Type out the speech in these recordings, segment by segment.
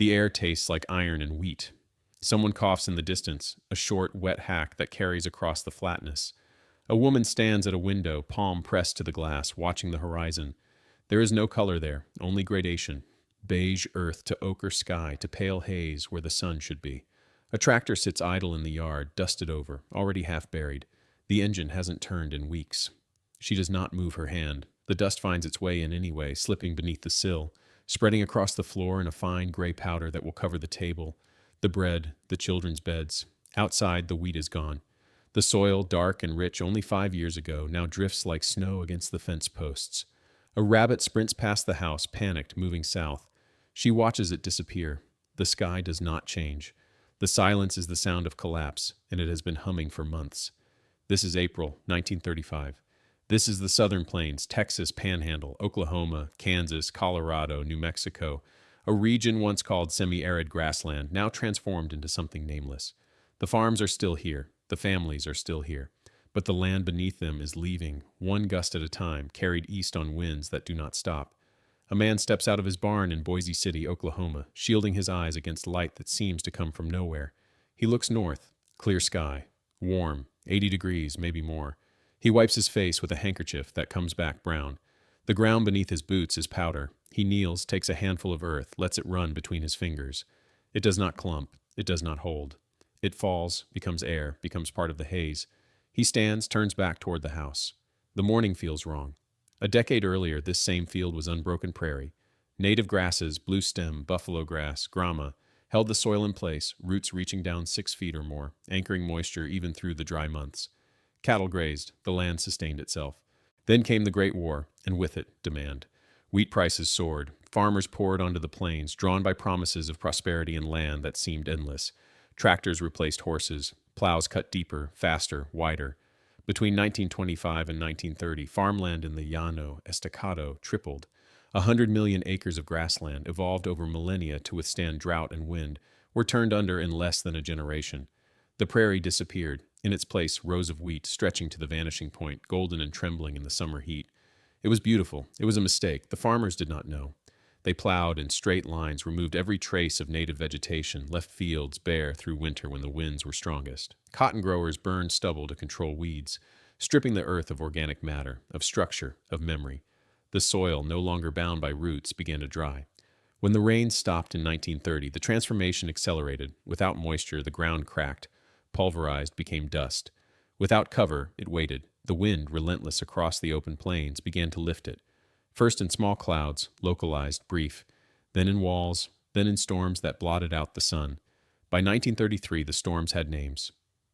The air tastes like iron and wheat. Someone coughs in the distance, a short, wet hack that carries across the flatness. A woman stands at a window, palm pressed to the glass, watching the horizon. There is no color there, only gradation. Beige earth to ochre sky to pale haze where the sun should be. A tractor sits idle in the yard, dusted over, already half buried. The engine hasn't turned in weeks. She does not move her hand. The dust finds its way in anyway, slipping beneath the sill, spreading across the floor in a fine gray powder that will cover the table, the bread, the children's beds. Outside, the wheat is gone. The soil, dark and rich only 5 years ago, now drifts like snow against the fence posts. A rabbit sprints past the house, panicked, moving south. She watches it disappear. The sky does not change. The silence is the sound of collapse, and it has been humming for months. This is April 1935. This is the Southern Plains, Texas Panhandle, Oklahoma, Kansas, Colorado, New Mexico, a region once called semi-arid grassland, now transformed into something nameless. The farms are still here. The families are still here. But the land beneath them is leaving, one gust at a time, carried east on winds that do not stop. A man steps out of his barn in Boise City, Oklahoma, shielding his eyes against light that seems to come from nowhere. He looks north. Clear sky. Warm. 80 degrees, maybe more. He wipes his face with a handkerchief that comes back brown. The ground beneath his boots is powder. He kneels, takes a handful of earth, lets it run between his fingers. It does not clump. It does not hold. It falls, becomes air, becomes part of the haze. He stands, turns back toward the house. The morning feels wrong. A decade earlier, this same field was unbroken prairie. Native grasses, blue stem, buffalo grass, grama, held the soil in place, roots reaching down 6 feet or more, anchoring moisture even through the dry months. Cattle grazed, the land sustained itself. Then came the Great War, and with it, demand. Wheat prices soared. Farmers poured onto the plains, drawn by promises of prosperity and land that seemed endless. Tractors replaced horses. Plows cut deeper, faster, wider. Between 1925 and 1930, farmland in the Llano Estacado tripled. 100 million acres of grassland, evolved over millennia to withstand drought and wind, were turned under in less than a generation. The prairie disappeared. In its place, rows of wheat stretching to the vanishing point, golden and trembling in the summer heat. It was beautiful. It was a mistake. The farmers did not know. They plowed in straight lines, removed every trace of native vegetation, left fields bare through winter when the winds were strongest. Cotton growers burned stubble to control weeds, stripping the earth of organic matter, of structure, of memory. The soil, no longer bound by roots, began to dry. When the rains stopped in 1930, the transformation accelerated. Without moisture, the ground cracked, pulverized, became dust. Without cover, it waited. The wind, relentless across the open plains, began to lift it. First in small clouds, localized, brief, then in walls, then in storms that blotted out the sun. By 1933, the storms had names.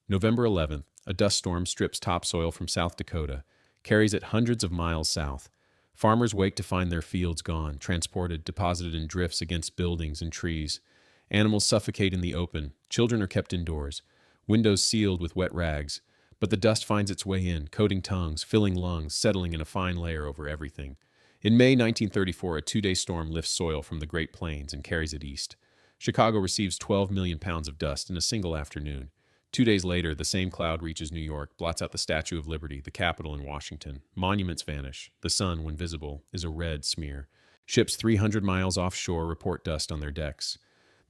November 11th, a dust storm strips topsoil from South Dakota, carries it hundreds of miles south. Farmers wake to find their fields gone, transported, deposited in drifts against buildings and trees. Animals suffocate in the open. Children are kept indoors. Windows sealed with wet rags. But the dust finds its way in, coating tongues, filling lungs, settling in a fine layer over everything. In May 1934, a 2-day storm lifts soil from the Great Plains and carries it east. Chicago receives 12 million pounds of dust in a single afternoon. 2 days later, the same cloud reaches New York, blots out the Statue of Liberty, the Capitol in Washington. Monuments vanish. The sun, when visible, is a red smear. Ships 300 miles offshore report dust on their decks.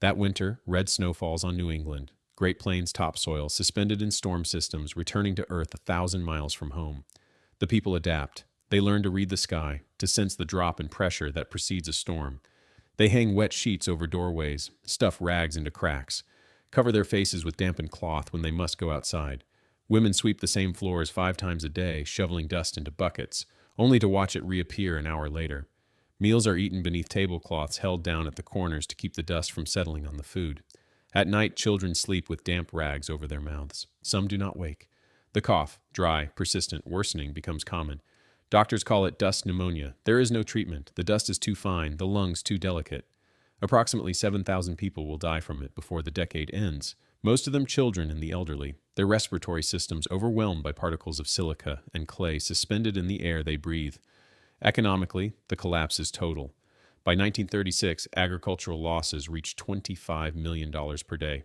That winter, red snow falls on New England. Great Plains topsoil, suspended in storm systems, returning to Earth 1,000 miles from home. The people adapt. They learn to read the sky, to sense the drop in pressure that precedes a storm. They hang wet sheets over doorways, stuff rags into cracks, cover their faces with dampened cloth when they must go outside. Women sweep the same floors 5 times a day, shoveling dust into buckets, only to watch it reappear an hour later. Meals are eaten beneath tablecloths held down at the corners to keep the dust from settling on the food. At night, children sleep with damp rags over their mouths. Some do not wake. The cough, dry, persistent, worsening, becomes common. Doctors call it dust pneumonia. There is no treatment. The dust is too fine, the lungs too delicate. Approximately 7,000 people will die from it before the decade ends, most of them children and the elderly, their respiratory systems overwhelmed by particles of silica and clay suspended in the air they breathe. Economically, the collapse is total. By 1936, agricultural losses reach $25 million per day.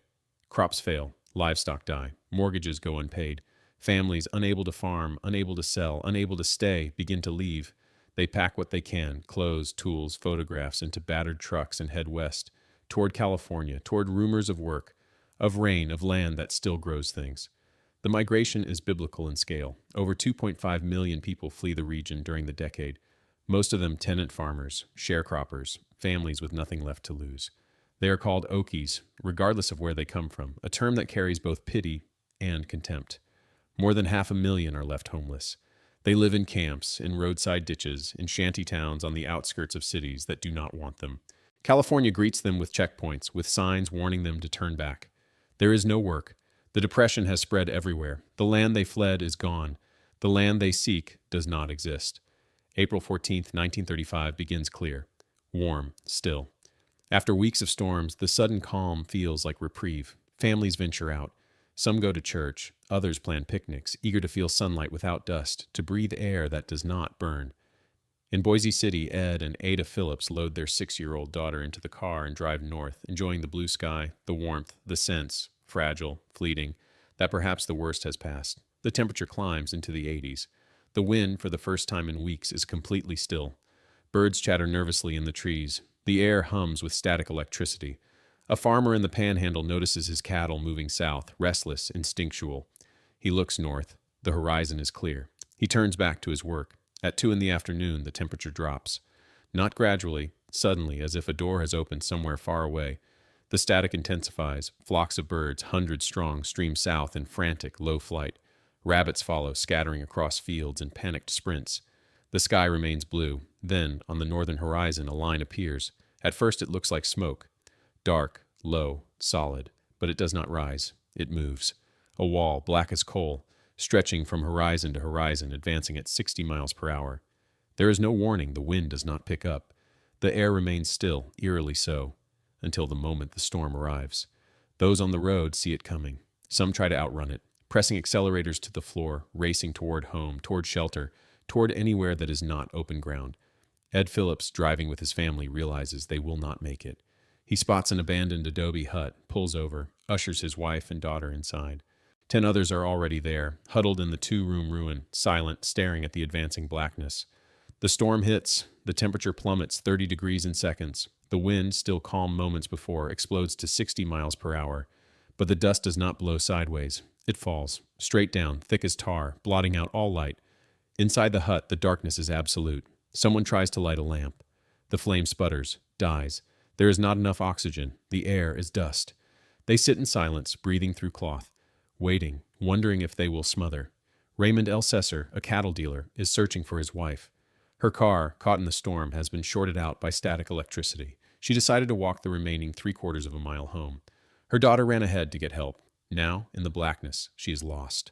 Crops fail, livestock die, mortgages go unpaid. Families unable to farm, unable to sell, unable to stay, begin to leave. They pack what they can, clothes, tools, photographs, into battered trucks and head west, toward California, toward rumors of work, of rain, of land that still grows things. The migration is biblical in scale. Over 2.5 million people flee the region during the decade, most of them tenant farmers, sharecroppers, families with nothing left to lose. They are called Okies, regardless of where they come from, a term that carries both pity and contempt. More than 500,000 are left homeless. They live in camps, in roadside ditches, in shanty towns on the outskirts of cities that do not want them. California greets them with checkpoints, with signs warning them to turn back. There is no work. The depression has spread everywhere. The land they fled is gone. The land they seek does not exist. April 14th, 1935 begins clear, warm, still. After weeks of storms, the sudden calm feels like reprieve. Families venture out. Some go to church. Others plan picnics, eager to feel sunlight without dust, to breathe air that does not burn. In Boise City, Ed and Ada Phillips load their 6-year-old daughter into the car and drive north, enjoying the blue sky, the warmth, the sense, fragile, fleeting, that perhaps the worst has passed. The temperature climbs into the 80s. The wind, for the first time in weeks, is completely still. Birds chatter nervously in the trees. The air hums with static electricity. A farmer in the panhandle notices his cattle moving south, restless, instinctual. He looks north. The horizon is clear. He turns back to his work. At 2 p.m, the temperature drops. Not gradually, suddenly, as if a door has opened somewhere far away. The static intensifies. Flocks of birds, hundreds strong, stream south in frantic, low flight. Rabbits follow, scattering across fields in panicked sprints. The sky remains blue. Then, on the northern horizon, a line appears. At first it looks like smoke. Dark, low, solid. But it does not rise. It moves. A wall, black as coal, stretching from horizon to horizon, advancing at 60 miles per hour. There is no warning. The wind does not pick up. The air remains still, eerily so, until the moment the storm arrives. Those on the road see it coming. Some try to outrun it, pressing accelerators to the floor, racing toward home, toward shelter, toward anywhere that is not open ground. Ed Phillips, driving with his family, realizes they will not make it. He spots an abandoned adobe hut, pulls over, ushers his wife and daughter inside. 10 others are already there, huddled in the 2-room ruin, silent, staring at the advancing blackness. The storm hits. The temperature plummets 30 degrees in seconds. The wind, still calm moments before, explodes to 60 miles per hour. But the dust does not blow sideways. It falls, straight down, thick as tar, blotting out all light. Inside the hut, the darkness is absolute. Someone tries to light a lamp. The flame sputters, dies. There is not enough oxygen. The air is dust. They sit in silence, breathing through cloth, waiting, wondering if they will smother. Raymond Elsesser, a cattle dealer, is searching for his wife. Her car, caught in the storm, has been shorted out by static electricity. She decided to walk the remaining 3/4 of a mile home. Her daughter ran ahead to get help. Now, in the blackness, she is lost.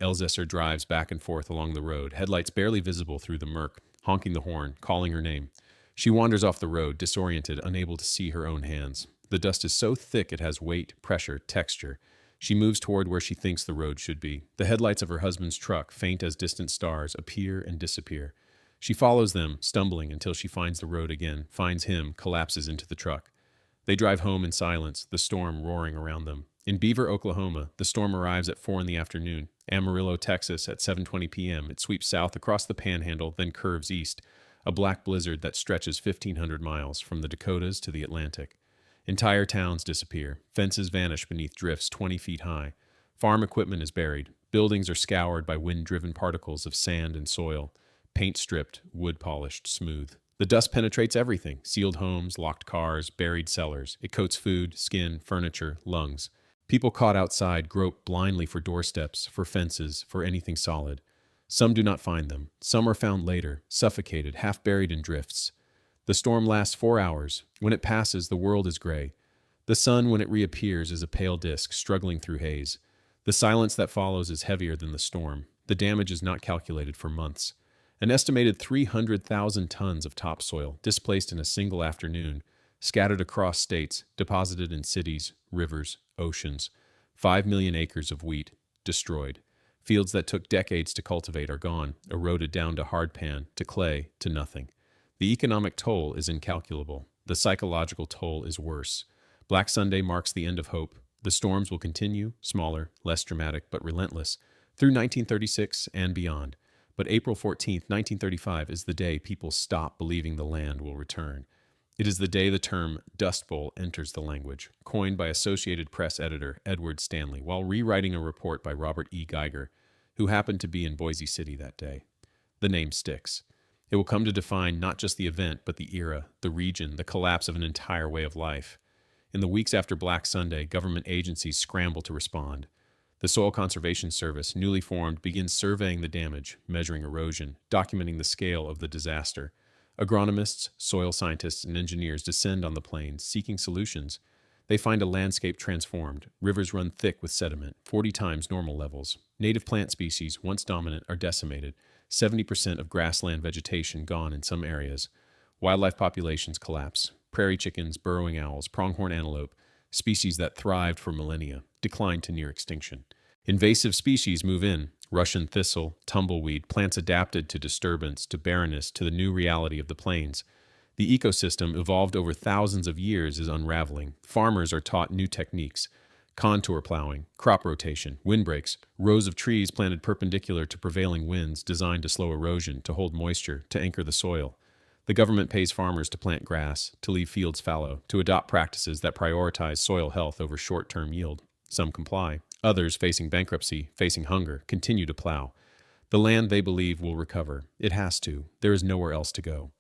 Elsesser drives back and forth along the road, headlights barely visible through the murk, honking the horn, calling her name. She wanders off the road, disoriented, unable to see her own hands. The dust is so thick it has weight, pressure, texture. She moves toward where she thinks the road should be. The headlights of her husband's truck, faint as distant stars, appear and disappear. She follows them, stumbling until she finds the road again, finds him, collapses into the truck. They drive home in silence, the storm roaring around them. In Beaver, Oklahoma, the storm arrives at 4 p.m. Amarillo, Texas, at 7:20 p.m. It sweeps south across the Panhandle, then curves east, a black blizzard that stretches 1,500 miles from the Dakotas to the Atlantic. Entire towns disappear. Fences vanish beneath drifts 20 feet high. Farm equipment is buried. Buildings are scoured by wind-driven particles of sand and soil. Paint stripped, wood polished, smooth. The dust penetrates everything: sealed homes, locked cars, buried cellars. It coats food, skin, furniture, lungs. People caught outside grope blindly for doorsteps, for fences, for anything solid. Some do not find them. Some are found later, suffocated, half buried in drifts. The storm lasts 4 hours. When it passes, the world is gray. The sun, when it reappears, is a pale disk, struggling through haze. The silence that follows is heavier than the storm. The damage is not calculated for months. An estimated 300,000 tons of topsoil, displaced in a single afternoon, scattered across states, deposited in cities, rivers, oceans. 5 million acres of wheat, destroyed. Fields that took decades to cultivate are gone, eroded down to hardpan, to clay, to nothing. The economic toll is incalculable. The psychological toll is worse. Black Sunday marks the end of hope. The storms will continue, smaller, less dramatic, but relentless, through 1936 and beyond. But April 14th, 1935 is the day people stop believing the land will return. It is the day the term Dust Bowl enters the language, coined by Associated Press editor Edward Stanley while rewriting a report by Robert E. Geiger, who happened to be in Boise City that day. The name sticks. It will come to define not just the event, but the era, the region, the collapse of an entire way of life. In the weeks after Black Sunday, government agencies scramble to respond. The Soil Conservation Service, newly formed, begins surveying the damage, measuring erosion, documenting the scale of the disaster. Agronomists, soil scientists, and engineers descend on the plains, seeking solutions. They find a landscape transformed. Rivers run thick with sediment, 40 times normal levels. Native plant species, once dominant, are decimated. 70% of grassland vegetation gone in some areas. Wildlife populations collapse. Prairie chickens, burrowing owls, pronghorn antelope, species that thrived for millennia, decline to near extinction. Invasive species move in. Russian thistle, tumbleweed, plants adapted to disturbance, to barrenness, to the new reality of the plains. The ecosystem, evolved over thousands of years, is unraveling. Farmers are taught new techniques: contour plowing, crop rotation, windbreaks, rows of trees planted perpendicular to prevailing winds designed to slow erosion, to hold moisture, to anchor the soil. The government pays farmers to plant grass, to leave fields fallow, to adopt practices that prioritize soil health over short-term yield. Some comply. Others, facing bankruptcy, facing hunger, continue to plow. The land they believe will recover. It has to. There is nowhere else to go.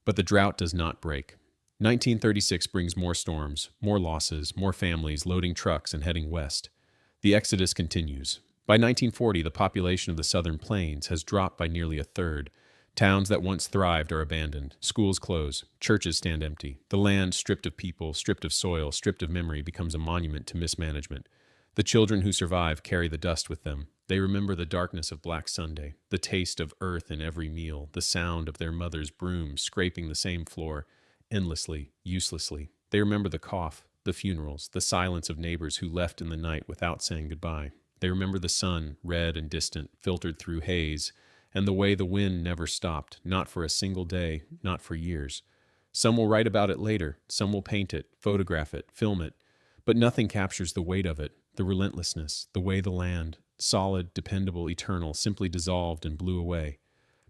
But the drought does not break. 1936 brings more storms, more losses, more families loading trucks and heading west. The exodus continues. By 1940, the population of the southern plains has dropped by nearly a third. Towns that once thrived are abandoned. Schools close. Churches stand empty. The land, stripped of people, stripped of soil, stripped of memory, becomes a monument to mismanagement. The children who survive carry the dust with them. They remember the darkness of Black Sunday, the taste of earth in every meal, the sound of their mother's broom scraping the same floor, endlessly, uselessly. They remember the cough, the funerals, the silence of neighbors who left in the night without saying goodbye. They remember the sun, red and distant, filtered through haze, and the way the wind never stopped, not for a single day, not for years. Some will write about it later, some will paint it, photograph it, film it, but nothing captures the weight of it, the relentlessness, the way the land, solid, dependable, eternal, simply dissolved and blew away.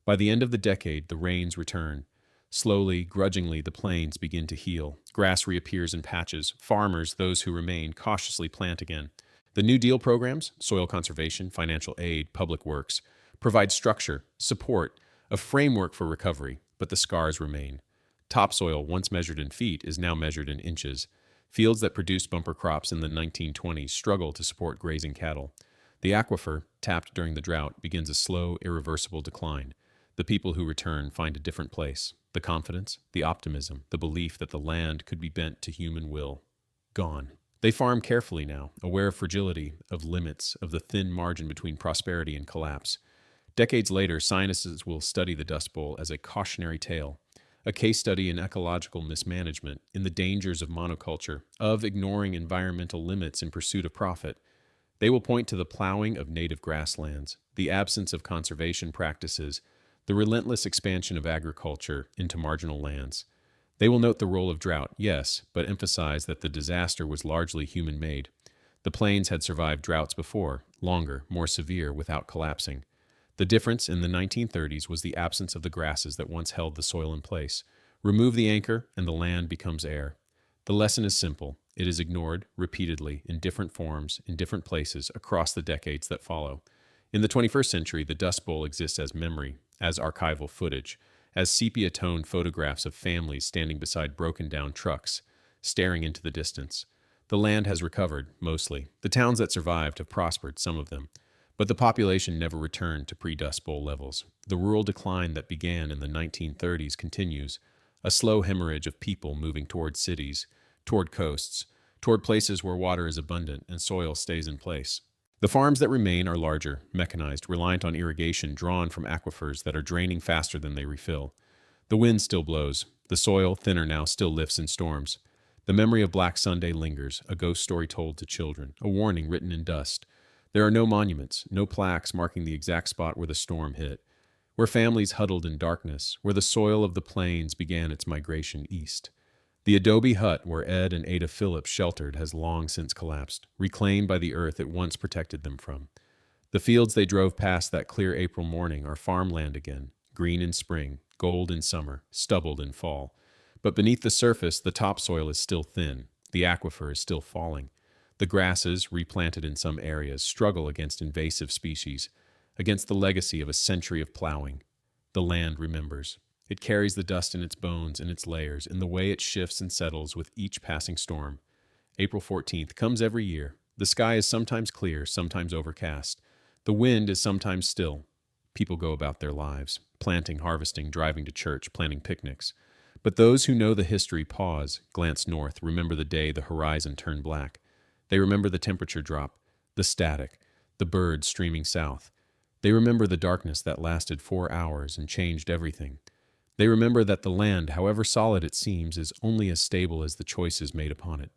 By the end of the decade, the rains return. Slowly, grudgingly, the plains begin to heal. Grass reappears in patches. Farmers, those who remain, cautiously plant again. The New Deal programs, soil conservation, financial aid, public works, provide structure, support, a framework for recovery, but the scars remain. Topsoil, once measured in feet, is now measured in inches. Fields that produced bumper crops in the 1920s struggle to support grazing cattle. The aquifer, tapped during the drought, begins a slow, irreversible decline. The people who return find a different place. The confidence, the optimism, the belief that the land could be bent to human will. Gone. They farm carefully now, aware of fragility, of limits, of the thin margin between prosperity and collapse. Decades later, scientists will study the Dust Bowl as a cautionary tale, a case study in ecological mismanagement, in the dangers of monoculture, of ignoring environmental limits in pursuit of profit. They will point to the plowing of native grasslands, the absence of conservation practices, the relentless expansion of agriculture into marginal lands. They will note the role of drought, yes, but emphasize that the disaster was largely human-made. The plains had survived droughts before, longer, more severe, without collapsing. The difference in the 1930s was the absence of the grasses that once held the soil in place. Remove the anchor, and the land becomes air. The lesson is simple. It is ignored repeatedly in different forms, in different places, across the decades that follow. In the 21st century, the Dust Bowl exists as memory, as archival footage, as sepia-toned photographs of families standing beside broken-down trucks, staring into the distance. The land has recovered, mostly. The towns that survived have prospered, some of them. But the population never returned to pre-Dust Bowl levels. The rural decline that began in the 1930s continues, a slow hemorrhage of people moving toward cities, toward coasts, toward places where water is abundant and soil stays in place. The farms that remain are larger, mechanized, reliant on irrigation drawn from aquifers that are draining faster than they refill. The wind still blows. The soil, thinner now, still lifts in storms. The memory of Black Sunday lingers, a ghost story told to children, a warning written in dust. There are no monuments, no plaques marking the exact spot where the storm hit, where families huddled in darkness, where the soil of the plains began its migration east. The adobe hut where Ed and Ada Phillips sheltered has long since collapsed, reclaimed by the earth it once protected them from. The fields they drove past that clear April morning are farmland again, green in spring, gold in summer, stubbled in fall. But beneath the surface, the topsoil is still thin. The aquifer is still falling. The grasses, replanted in some areas, struggle against invasive species, against the legacy of a century of plowing. The land remembers. It carries the dust in its bones, in its layers, in the way it shifts and settles with each passing storm. April 14th comes every year. The sky is sometimes clear, sometimes overcast. The wind is sometimes still. People go about their lives, planting, harvesting, driving to church, planning picnics. But those who know the history pause, glance north, remember the day the horizon turned black. They remember the temperature drop, the static, the birds streaming south. They remember the darkness that lasted 4 hours and changed everything. They remember that the land, however solid it seems, is only as stable as the choices made upon it.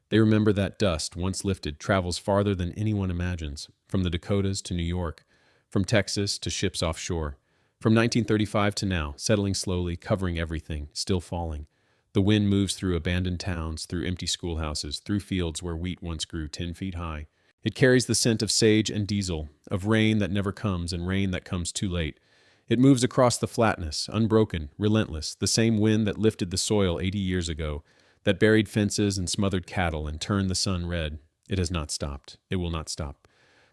They remember that dust, once lifted, travels farther than anyone imagines, from the Dakotas to New York, from Texas to ships offshore. From 1935 to now, settling slowly, covering everything, still falling. The wind moves through abandoned towns, through empty schoolhouses, through fields where wheat once grew 10 feet high. It carries the scent of sage and diesel, of rain that never comes and rain that comes too late. It moves across the flatness, unbroken, relentless, the same wind that lifted the soil 80 years ago, that buried fences and smothered cattle and turned the sun red. It has not stopped. It will not stop.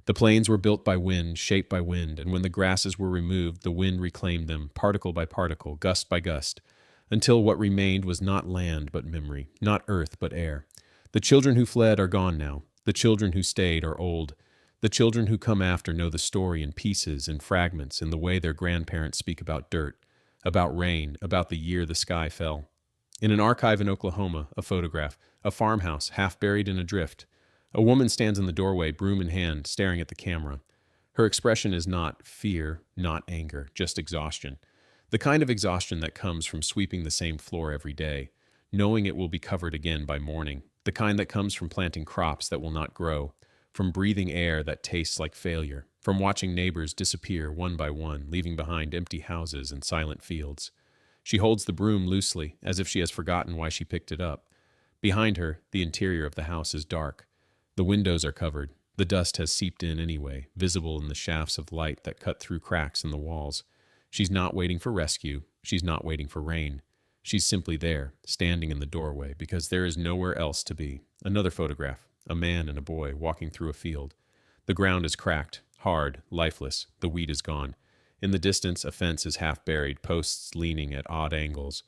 The plains were built by wind, shaped by wind, and when the grasses were removed, the wind reclaimed them, particle by particle, gust by gust, until what remained was not land but memory, not earth but air. The children who fled are gone now. The children who stayed are old. The children who come after know the story in pieces and fragments in the way their grandparents speak about dirt, about rain, about the year the sky fell. In an archive in Oklahoma, a photograph, a farmhouse half buried in a drift. A woman stands in the doorway, broom in hand, staring at the camera. Her expression is not fear, not anger, just exhaustion. The kind of exhaustion that comes from sweeping the same floor every day, knowing it will be covered again by morning. The kind that comes from planting crops that will not grow, from breathing air that tastes like failure, from watching neighbors disappear one by one, leaving behind empty houses and silent fields. She holds the broom loosely, as if she has forgotten why she picked it up. Behind her, the interior of the house is dark. The windows are covered. The dust has seeped in anyway, visible in the shafts of light that cut through cracks in the walls. She's not waiting for rescue. She's not waiting for rain. She's simply there, standing in the doorway, because there is nowhere else to be. Another photograph, a man and a boy walking through a field. The ground is cracked, hard, lifeless. The wheat is gone. In the distance, a fence is half buried, posts leaning at odd angles.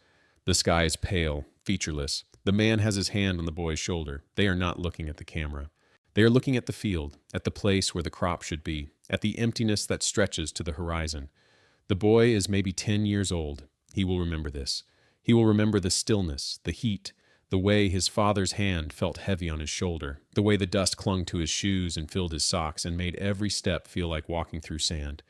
The sky is pale, featureless. The man has his hand on the boy's shoulder. They are not looking at the camera. They are looking at the field, at the place where the crop should be, at the emptiness that stretches to the horizon. The boy is maybe 10 years old. He will remember this. He will remember the stillness, the heat, the way his father's hand felt heavy on his shoulder, the way the dust clung to his shoes and filled his socks and made every step feel like walking through sand.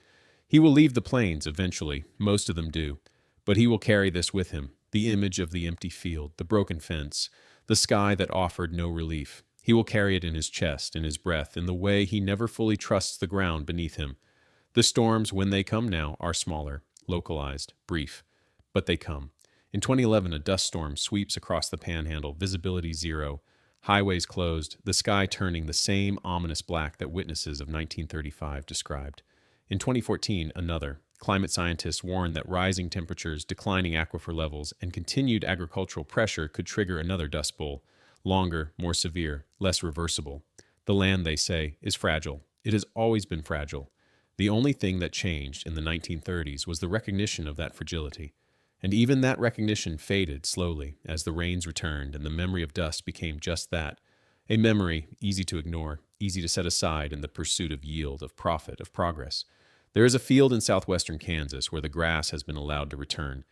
He will leave the plains eventually, most of them do, but he will carry this with him, the image of the empty field, the broken fence, the sky that offered no relief. He will carry it in his chest, in his breath, in the way he never fully trusts the ground beneath him. The storms, when they come now, are smaller, localized, brief, but they come. In 2011, a dust storm sweeps across the panhandle, visibility zero, highways closed, the sky turning the same ominous black that witnesses of 1935 described. In 2014, another. Climate scientists warned that rising temperatures, declining aquifer levels, and continued agricultural pressure could trigger another dust bowl, longer, more severe, less reversible. The land, they say, is fragile. It has always been fragile. The only thing that changed in the 1930s was the recognition of that fragility. And even that recognition faded slowly as the rains returned and the memory of dust became just that, a memory easy to ignore, easy to set aside in the pursuit of yield, of profit, of progress. There is a field in southwestern Kansas where the grass has been allowed to return.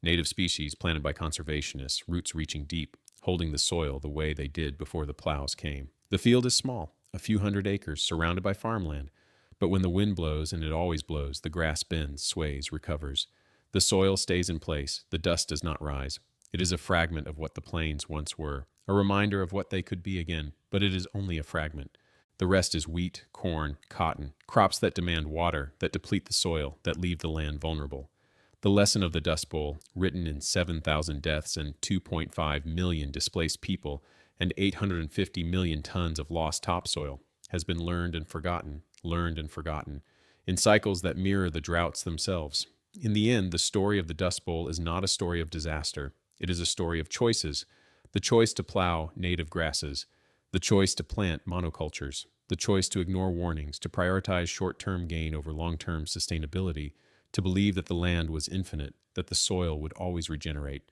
Native species planted by conservationists, roots reaching deep, holding the soil the way they did before the plows came. The field is small, a few hundred acres, surrounded by farmland. But when the wind blows, and it always blows, the grass bends, sways, recovers. The soil stays in place. The dust does not rise. It is a fragment of what the plains once were, a reminder of what they could be again, but it is only a fragment. The rest is wheat, corn, cotton, crops that demand water, that deplete the soil, that leave the land vulnerable. The lesson of the Dust Bowl, written in 7,000 deaths and 2.5 million displaced people and 850 million tons of lost topsoil, has been learned and forgotten, in cycles that mirror the droughts themselves. In the end, the story of the Dust Bowl is not a story of disaster. It is a story of choices: the choice to plow native grasses, the choice to plant monocultures, the choice to ignore warnings, to prioritize short-term gain over long-term sustainability, to believe that the land was infinite, that the soil would always regenerate,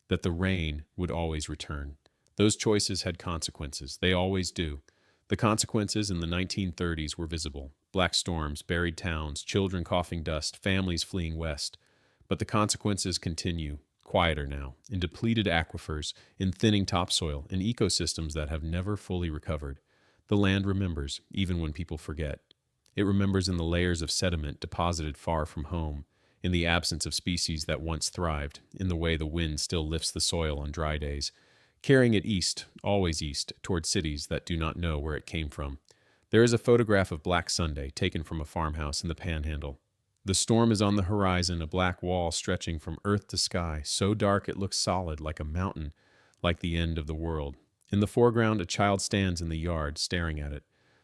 that the rain would always return. Those choices had consequences. They always do. The consequences in the 1930s were visible: black storms, buried towns, children coughing dust, families fleeing west. But the consequences continue, quieter now, in depleted aquifers, in thinning topsoil, in ecosystems that have never fully recovered. The land remembers, even when people forget. It remembers in the layers of sediment deposited far from home, in the absence of species that once thrived, in the way the wind still lifts the soil on dry days, carrying it east, always east, toward cities that do not know where it came from. There is a photograph of Black Sunday taken from a farmhouse in the Panhandle. The storm is on the horizon, a black wall stretching from earth to sky, so dark it looks solid, like a mountain, like the end of the world. In the foreground, a child stands in the yard, staring at it.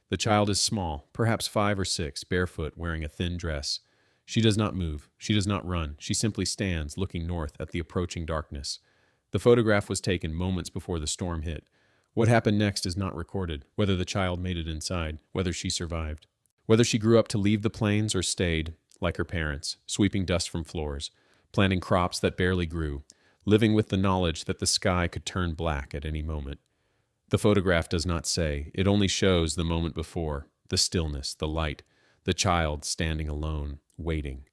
The child is small, perhaps 5 or 6, barefoot, wearing a thin dress. She does not move. She does not run. She simply stands, looking north at the approaching darkness. The photograph was taken moments before the storm hit. What happened next is not recorded: whether the child made it inside, whether she survived, whether she grew up to leave the plains or stayed, like her parents, sweeping dust from floors, planting crops that barely grew, living with the knowledge that the sky could turn black at any moment. The photograph does not say. It only shows the moment before, the stillness, the light, the child standing alone, waiting.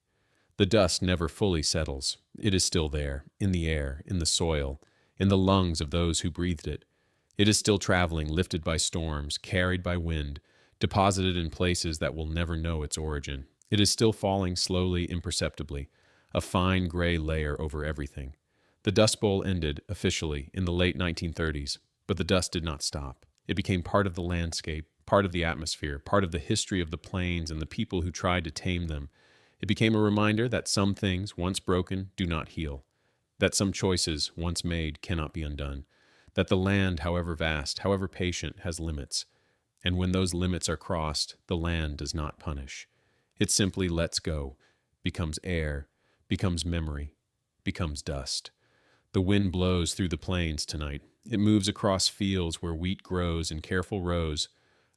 The dust never fully settles. It is still there, in the air, in the soil, in the lungs of those who breathed it. It is still traveling, lifted by storms, carried by wind, deposited in places that will never know its origin. It is still falling slowly, imperceptibly, a fine gray layer over everything. The Dust Bowl ended, officially, in the late 1930s, but the dust did not stop. It became part of the landscape, part of the atmosphere, part of the history of the plains and the people who tried to tame them. It became a reminder that some things, once broken, do not heal, that some choices, once made, cannot be undone, that the land, however vast, however patient, has limits, and when those limits are crossed, the land does not punish. It simply lets go, becomes air, becomes memory, becomes dust. The wind blows through the plains tonight. It moves across fields where wheat grows in careful rows,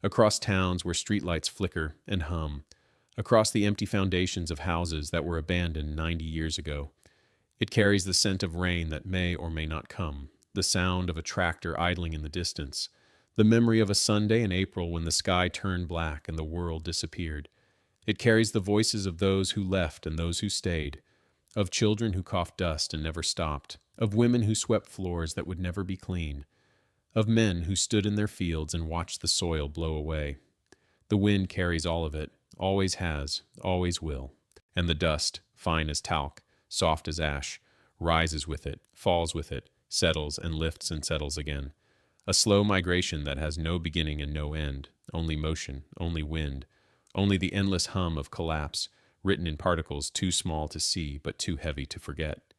across towns where streetlights flicker and hum, across the empty foundations of houses that were abandoned 90 years ago. It carries the scent of rain that may or may not come, the sound of a tractor idling in the distance, the memory of a Sunday in April when the sky turned black and the world disappeared. It carries the voices of those who left and those who stayed, of children who coughed dust and never stopped, of women who swept floors that would never be clean, of men who stood in their fields and watched the soil blow away. The wind carries all of it, always has, always will, and the dust, fine as talc, soft as ash, rises with it, falls with it, settles and lifts and settles again. A slow migration that has no beginning and no end, only motion, only wind, only the endless hum of collapse, written in particles too small to see but too heavy to forget.